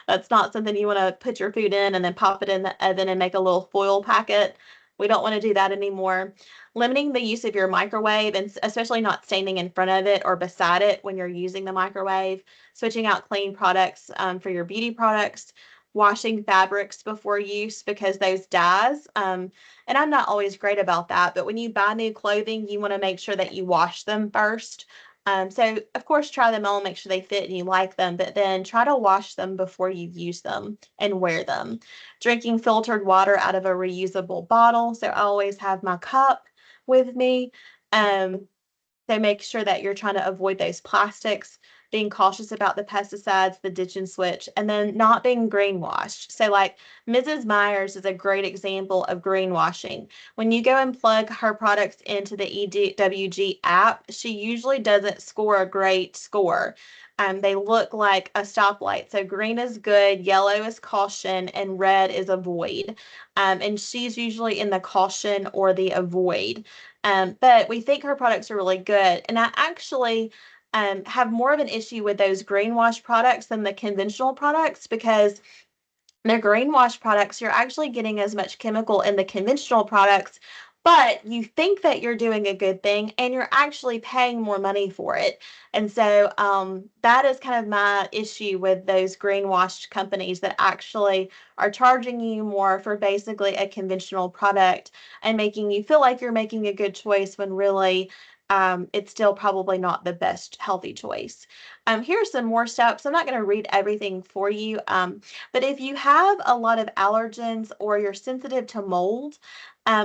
That's not something you want to put your food in and then pop it in the oven and make a little foil packet. We don't want to do that anymore. Limiting the use of your microwave and especially not standing in front of it or beside it when you're using the microwave. Switching out clean products for your beauty products. Washing fabrics before use because those dyes. And I'm not always great about that, but when you buy new clothing, you want to make sure that you wash them first. So, of course, try them on, make sure they fit and you like them, but then try to wash them before you use them and wear them. Drinking filtered water out of a reusable bottle. So, I always have my cup with me. So, make sure that you're trying to avoid those plastics. being cautious about the pesticides, the ditch and switch, and then not being greenwashed. So, like Mrs. Myers is a great example of greenwashing. When you go and plug her products into the EWG app, she usually doesn't score a great score. They look like a stoplight. So green is good, yellow is caution, and red is avoid. And she's usually in the caution or the avoid. But we think her products are really good. And I actually have more of an issue with those greenwash products than the conventional products because the greenwash products, you're actually getting as much chemical in the conventional products, but you think that you're doing a good thing and you're actually paying more money for it. And so that is kind of my issue with those greenwash companies that actually are charging you more for basically a conventional product and making you feel like you're making a good choice when really it's still probably not the best healthy choice. Here are some more steps. I'm not going to read everything for you. But if you have a lot of allergens or you're sensitive to mold,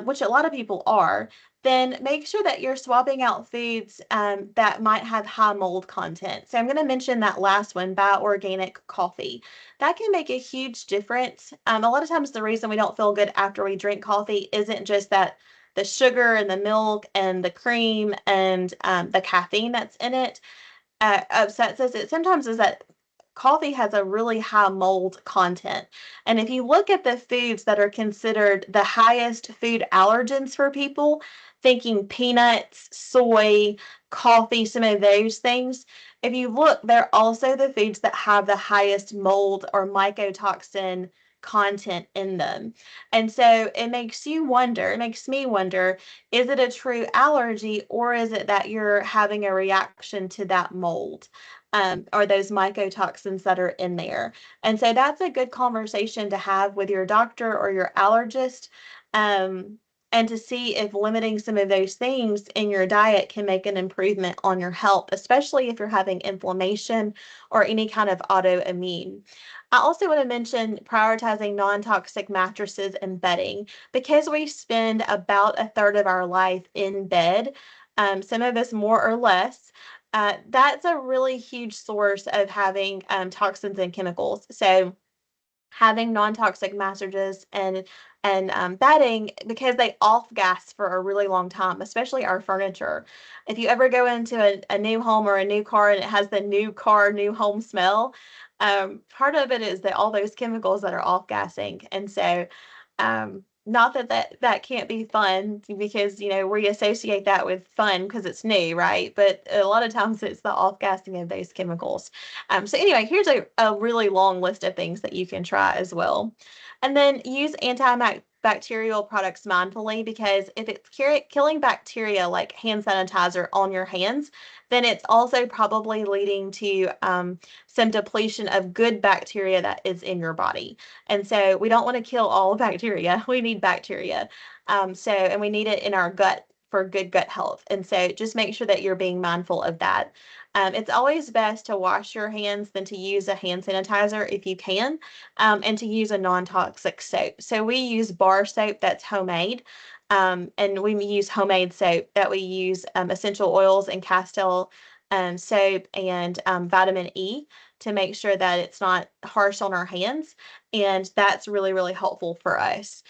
which a lot of people are, then make sure that you're swapping out foods that might have high mold content. So I'm going to mention that last one, bioorganic coffee. That can make a huge difference. A lot of times the reason we don't feel good after we drink coffee isn't just that the sugar and the milk and the cream and the caffeine that's in it upsets us. It sometimes is that coffee has a really high mold content. And if you look at the foods that are considered the highest food allergens for people, thinking peanuts, soy, coffee, some of those things, if you look, they're also the foods that have the highest mold or mycotoxin content in them. And so it makes you wonder, it makes me wonder, is it a true allergy or is it that you're having a reaction to that mold? Or those mycotoxins that are in there. And so that's a good conversation to have with your doctor or your allergist, and to see if limiting some of those things in your diet can make an improvement on your health, especially if you're having inflammation or any kind of autoimmune. I also want to mention prioritizing non-toxic mattresses and bedding because we spend about a third of our life in bed, some of us more or less. That's a really huge source of having toxins and chemicals. So having non-toxic mattresses and bedding because they off gas for a really long time, especially our furniture. If you ever go into a new home or a new car and it has the new car, new home smell, part of it is that all those chemicals that are off gassing. And so not that can't be fun because we associate that with fun because it's new, right? But a lot of times it's the off gassing of those chemicals. So anyway, here's a really long list of things that you can try as well. And then use antibacterial products mindfully because if it's killing bacteria like hand sanitizer on your hands, then it's also probably leading to some depletion of good bacteria that is in your body. And so we don't want to kill all bacteria. We need bacteria. And we need it in our gut for good gut health. And so just make sure that you're being mindful of that. It's always best to wash your hands than to use a hand sanitizer if you can, and to use a non-toxic soap. So we use bar soap that's homemade, and we use homemade soap that we use essential oils and Castile soap and vitamin E to make sure that it's not harsh on our hands. And that's really, really helpful for us.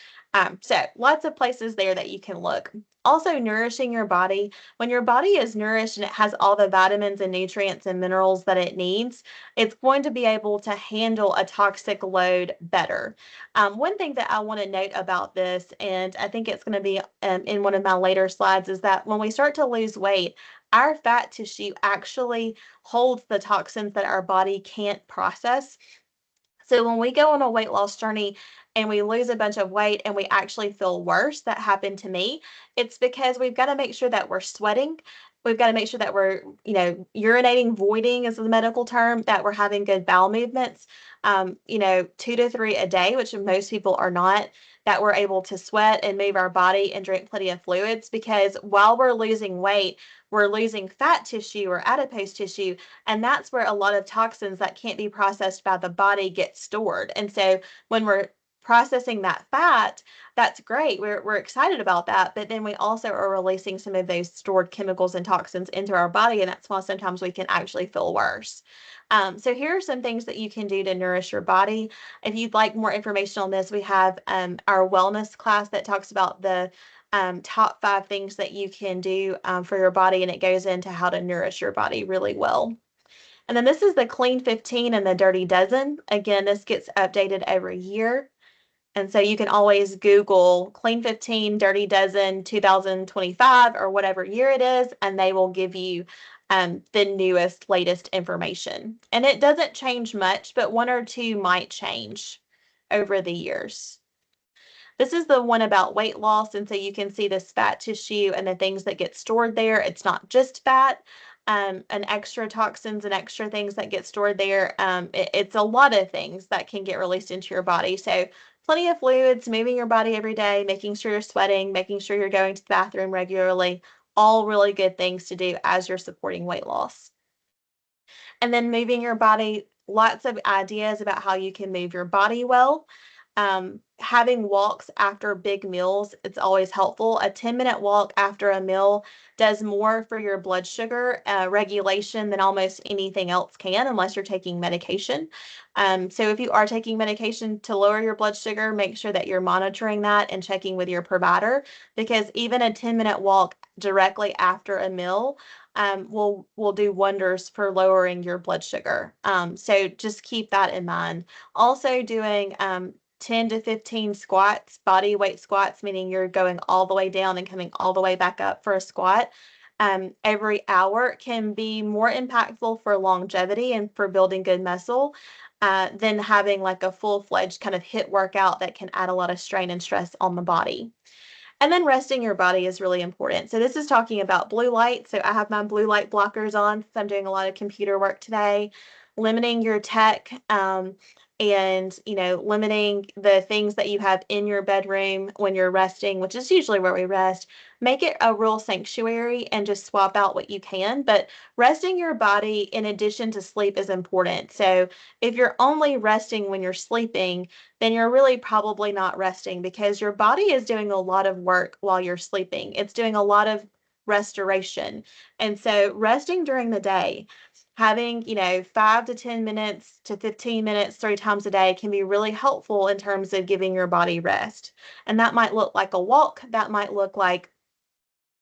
So lots of places there that you can look. Also, nourishing your body. When your body is nourished and it has all the vitamins and nutrients and minerals that it needs, it's going to be able to handle a toxic load better. One thing that I want to note about this, and I think it's going to be in one of my later slides, is that when we start to lose weight, our fat tissue actually holds the toxins that our body can't process. So when we go on a weight loss journey and we lose a bunch of weight and we actually feel worse, that happened to me, it's because we've got to make sure that we're sweating. We've got to make sure that we're, urinating, voiding is the medical term, that we're having good bowel movements, 2 to 3 a day, which most people are not, that we're able to sweat and move our body and drink plenty of fluids because while we're losing weight, we're losing fat tissue or adipose tissue, and that's where a lot of toxins that can't be processed by the body get stored. And so when we're processing that fat, that's great. We're excited about that. But then we also are releasing some of those stored chemicals and toxins into our body. And that's why sometimes we can actually feel worse. So here are some things that you can do to nourish your body. If you'd like more information on this, we have our wellness class that talks about the top 5 things that you can do for your body, and it goes into how to nourish your body really well. And then this is the Clean 15 and the Dirty Dozen. Again, this gets updated every year. And so you can always Google Clean 15, Dirty Dozen 2025 or whatever year it is, and they will give you the newest, latest information. And it doesn't change much, but 1 or 2 might change over the years. This is the one about weight loss, and so you can see this fat tissue and the things that get stored there. It's not just fat, and extra toxins and extra things that get stored there. It's a lot of things that can get released into your body. So plenty of fluids, moving your body every day, making sure you're sweating, making sure you're going to the bathroom regularly, all really good things to do as you're supporting weight loss. And then moving your body, lots of ideas about how you can move your body well. Having walks after big meals, it's always helpful. A 10-minute walk after a meal does more for your blood sugar regulation than almost anything else can, unless you're taking medication. So if you are taking medication to lower your blood sugar, make sure that you're monitoring that and checking with your provider, because even a 10-minute walk directly after a meal will do wonders for lowering your blood sugar. So just keep that in mind. Also doing 10 to 15 squats, body weight squats, meaning you're going all the way down and coming all the way back up for a squat. Every hour can be more impactful for longevity and for building good muscle than having like a full-fledged kind of HIIT workout that can add a lot of strain and stress on the body. And then resting your body is really important. So this is talking about blue light. So I have my blue light blockers on because I'm doing a lot of computer work today. Limiting your tech and limiting the things that you have in your bedroom when you're resting, which is usually where we rest. Make it a real sanctuary and just swap out what you can. But resting your body in addition to sleep is important. So if you're only resting when you're sleeping, then you're really probably not resting, because your body is doing a lot of work while you're sleeping. It's doing a lot of restoration. And so resting during the day, having 5 to 10 minutes to 15 minutes 3 times a day can be really helpful in terms of giving your body rest. And that might look like a walk, that might look like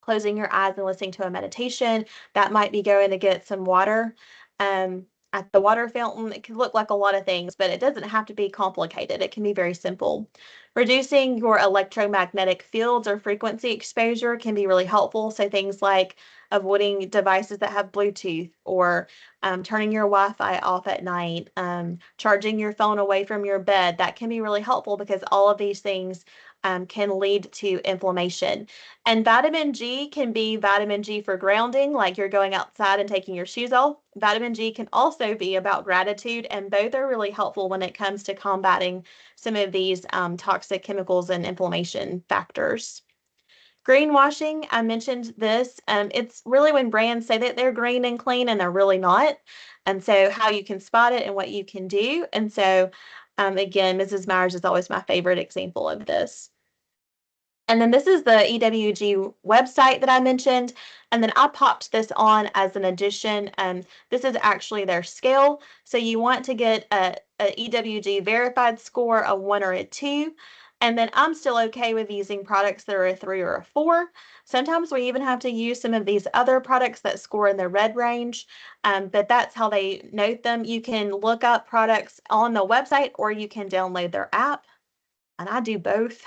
closing your eyes and listening to a meditation, that might be going to get some water at the water fountain. It can look like a lot of things, but it doesn't have to be complicated. It can be very simple. Reducing your electromagnetic fields or frequency exposure can be really helpful. So things like avoiding devices that have Bluetooth, or turning your Wi-Fi off at night, charging your phone away from your bed. That can be really helpful because all of these things can lead to inflammation. And vitamin G can be vitamin G for grounding, like you're going outside and taking your shoes off. Vitamin G can also be about gratitude, and both are really helpful when it comes to combating some of these toxic chemicals and inflammation factors. Greenwashing, I mentioned this. It's really when brands say that they're green and clean and they're really not. And so how you can spot it and what you can do. And so again, Mrs. Myers is always my favorite example of this. And then this is the EWG website that I mentioned. And then I popped this on as an addition. This is actually their scale. So you want to get a EWG verified score, a 1 or a 2. And then I'm still okay with using products that are a 3 or a 4. Sometimes we even have to use some of these other products that score in the red range, but that's how they note them. You can look up products on the website, or you can download their app, and I do both.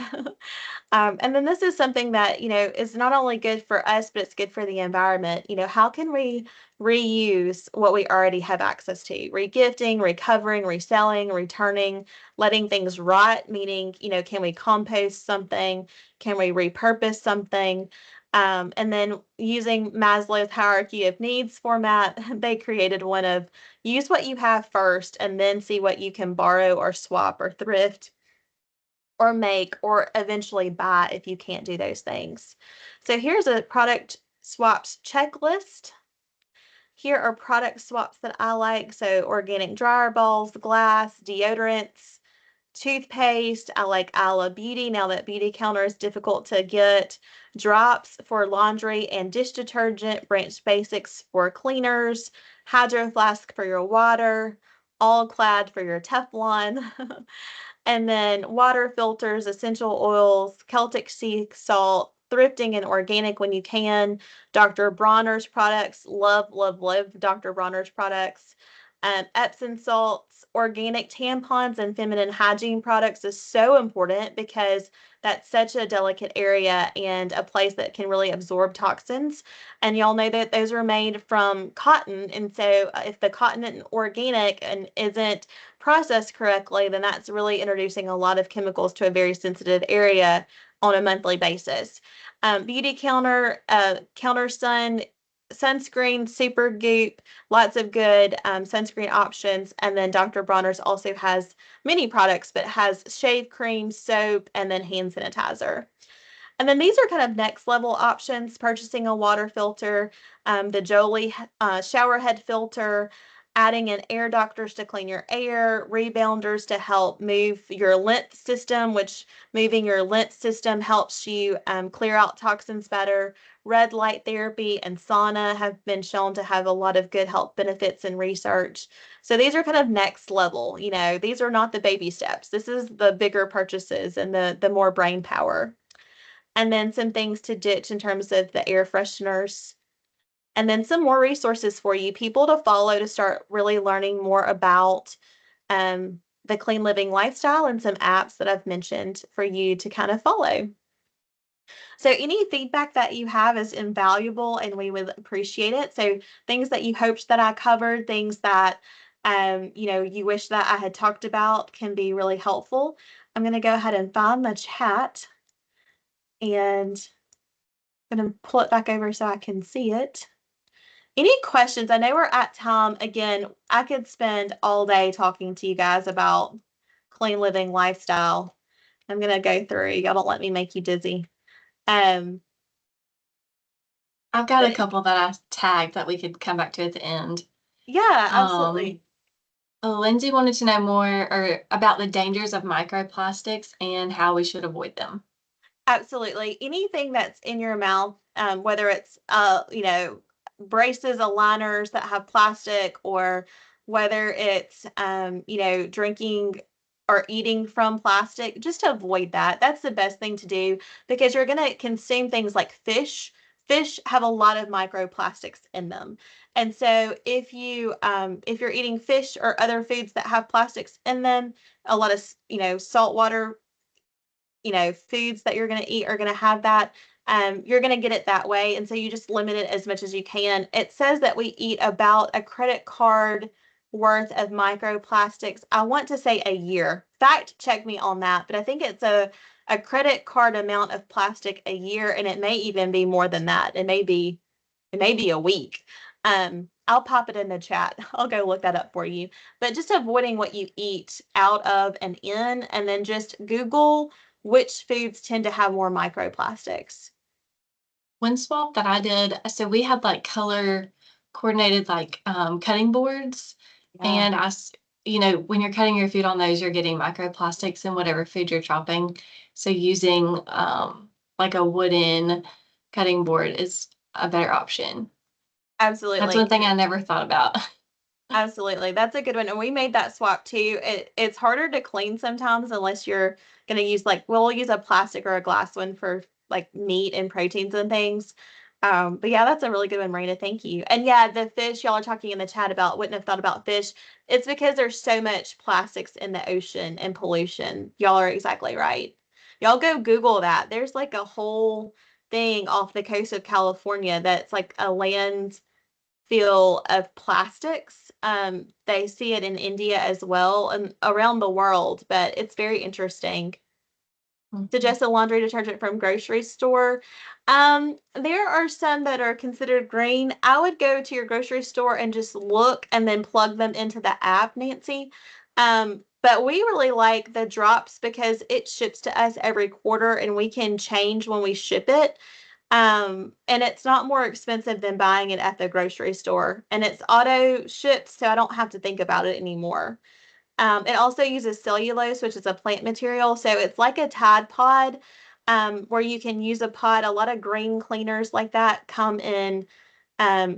And then this is something that, is not only good for us, but it's good for the environment. How can we reuse what we already have access to? Regifting, recovering, reselling, returning, letting things rot, meaning, can we compost something? Can we repurpose something? And then using Maslow's hierarchy of needs format, they created one of use what you have first and then see what you can borrow or swap or thrift or make or eventually buy if you can't do those things. So here's a product swaps checklist. Here are product swaps that I like. So organic dryer balls, glass, deodorants, toothpaste. I like Ala Beauty now that Beautycounter is difficult to get. Drops for laundry and dish detergent. Branch Basics for cleaners. Hydro Flask for your water. All Clad for your Teflon. And then water filters, essential oils, Celtic sea salt, thrifting and organic when you can. Dr. Bronner's products, love, love, love Dr. Bronner's products. Epsom salts, organic tampons, and feminine hygiene products is so important because that's such a delicate area and a place that can really absorb toxins. And y'all know that those are made from cotton. And so if the cotton isn't organic and isn't processed correctly, then that's really introducing a lot of chemicals to a very sensitive area on a monthly basis. Beautycounter, Counter Sun, sunscreen, Super Goop, lots of good sunscreen options. And then Dr. Bronner's also has many products, but has shave cream, soap, and then hand sanitizer. And then these are kind of next level options, purchasing a water filter, the Jolie shower head filter, adding in air doctors to clean your air, rebounders to help move your lymph system, which moving your lymph system helps you clear out toxins better. Red light therapy and sauna have been shown to have a lot of good health benefits in research. So these are kind of next level. These are not the baby steps. This is the bigger purchases and the more brain power. And then some things to ditch in terms of the air fresheners, and then some more resources for you, people to follow to start really learning more about the clean living lifestyle, and some apps that I've mentioned for you to kind of follow. So any feedback that you have is invaluable and we would appreciate it. So things that you hoped that I covered, things that you wish that I had talked about can be really helpful. I'm going to go ahead and find the chat, and I'm going to pull it back over so I can see it. Any questions? I know we're at time. Again, I could spend all day talking to you guys about clean living lifestyle. I'm going to go through. Y'all don't let me make you dizzy. I've got a couple that I tagged that we could come back to at the end. Yeah, absolutely. Lindsay wanted to know more about the dangers of microplastics and how we should avoid them. Absolutely. Anything that's in your mouth, whether it's braces, aligners that have plastic, or whether it's drinking or eating from plastic, just to avoid that. That's the best thing to do, because you're going to consume things like fish. Fish have a lot of microplastics in them. And so if you're eating fish or other foods that have plastics in them, a lot of saltwater foods that you're going to eat are going to have that. You're going to get it that way. And so you just limit it as much as you can. It says that we eat about a credit card worth of microplastics. I want to say a year. Fact check me on that, but I think it's a credit card amount of plastic a year, and it may even be more than that. It may be a week. I'll pop it in the chat. I'll go look that up for you. But just avoiding what you eat out of and in, and then just Google which foods tend to have more microplastics. One swap that I did, so we had like color coordinated cutting boards, and when you're cutting your food on those, you're getting microplastics in whatever food you're chopping. So using like a wooden cutting board is a better option. Absolutely. That's one thing I never thought about. Absolutely. That's a good one. And we made that swap too. It's harder to clean sometimes unless you're going to use we'll use a plastic or a glass one for like meat and proteins and things. But yeah, that's a really good one, Marina. Thank you. And yeah, the fish y'all are talking in the chat about, wouldn't have thought about fish. It's because there's so much plastics in the ocean and pollution. Y'all are exactly right. Y'all go Google that. There's like a whole thing off the coast of California that's like a land feel of plastics. They see it in India as well and around the world, but it's very interesting. Suggest a laundry detergent from grocery store. There are some that are considered green. I would go to your grocery store and just look and then plug them into the app, Nancy. But we really like the drops because it ships to us every quarter and we can change when we ship it. And it's not more expensive than buying it at the grocery store, and it's auto shipped, so I don't have to think about it anymore. It also uses cellulose, which is a plant material. So it's like a Tide Pod, where you can use a pod. A lot of green cleaners like that come in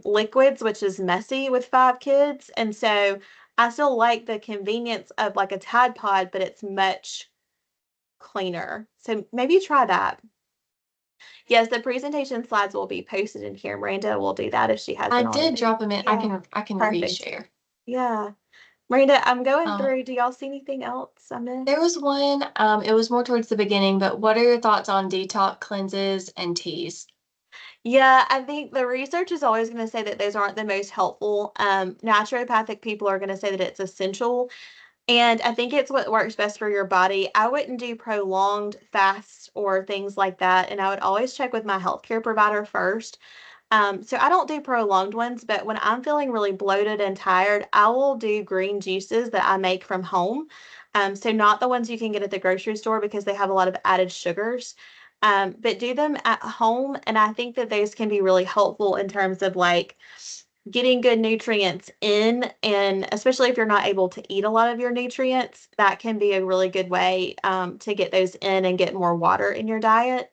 liquids, which is messy with 5 kids. And so I still like the convenience of like a Tide Pod, but it's much cleaner. So maybe try that. Yes, the presentation slides will be posted in here. Miranda will do that if she I hasn't did already. drop them in. Yeah, I can perfect. reshare. Yeah. Miranda, I'm going Uh, through. Do y'all see anything else I missed? there was one, it was more towards the beginning, but what are your thoughts on detox cleanses and teas? Yeah, I think the research is always going to say that those aren't the most helpful. Naturopathic people are going to say that it's essential. And I think it's what works best for your body. I wouldn't do prolonged fasts or things like that. And I would always check with my healthcare provider first. So I don't do prolonged ones, but when I'm feeling really bloated and tired, I will do green juices that I make from home. So not the ones you can get at the grocery store because they have a lot of added sugars. But do them at home, and I think that those can be really helpful in terms of like getting good nutrients in, and especially if you're not able to eat a lot of your nutrients, that can be a really good way to get those in and get more water in your diet.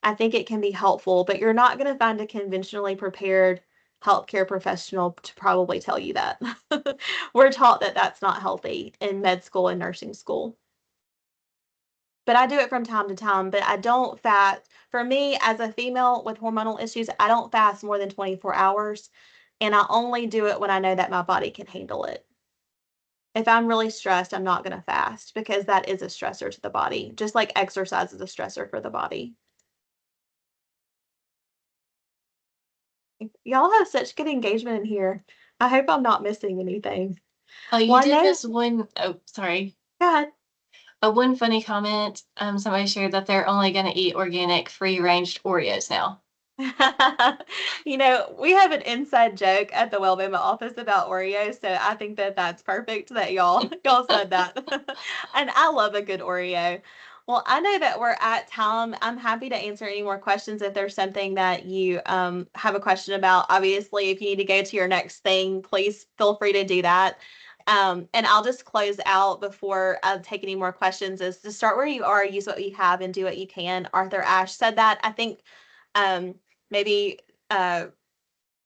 I think it can be helpful, but you're not going to find a conventionally prepared healthcare professional to probably tell you that. We're taught that that's not healthy in med school and nursing school. But I do it from time to time, but I don't fast. For me, as a female with hormonal issues, I don't fast more than 24 hours, and I only do it when I know that my body can handle it. If I'm really stressed, I'm not going to fast because that is a stressor to the body, just like exercise is a stressor for the body. Y'all have such good engagement in here. I hope I'm not missing anything. Oh, you Well, I did know. miss one. Oh, sorry. God. One funny comment. Somebody shared that they're only going to eat organic, free-range Oreos now. We have an inside joke at the Wellbama office about Oreos, so I think that that's perfect that y'all said that. And I love a good Oreo. Well, I know that we're at time. I'm happy to answer any more questions if there's something that you have a question about. Obviously, if you need to go to your next thing, please feel free to do that. And I'll just close out before I take any more questions is to start where you are, use what you have, and do what you can. Arthur Ashe said that. I think um, maybe uh,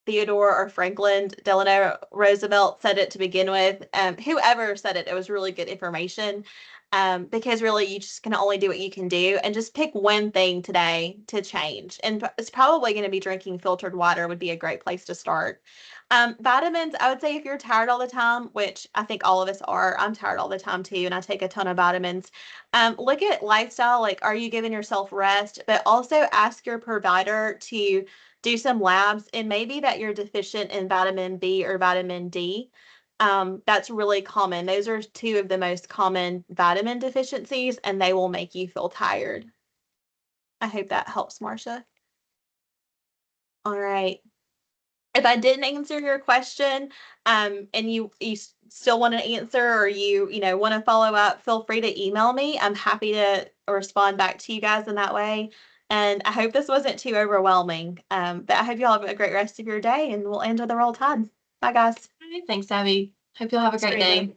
Theodore or Franklin Delano Roosevelt said it to begin with. Whoever said it, it was really good information because really you just can only do what you can do and just pick one thing today to change. And it's probably going to be drinking filtered water would be a great place to start. Vitamins, I would say if you're tired all the time, which I think all of us are, I'm tired all the time too, and I take a ton of vitamins. Look at lifestyle, like are you giving yourself rest? But also ask your provider to do some labs. It may be that you're deficient in vitamin B or vitamin D. That's really common. Those are two of the most common vitamin deficiencies, and they will make you feel tired. I hope that helps, Marcia. All right. If I didn't answer your question, and you still want an answer or you want to follow up, feel free to email me. I'm happy to respond back to you guys in that way. And I hope this wasn't too overwhelming. But I hope you all have a great rest of your day, and we'll end with a roll tide. Bye, guys. Thanks, Abby. Hope you'll have a great day.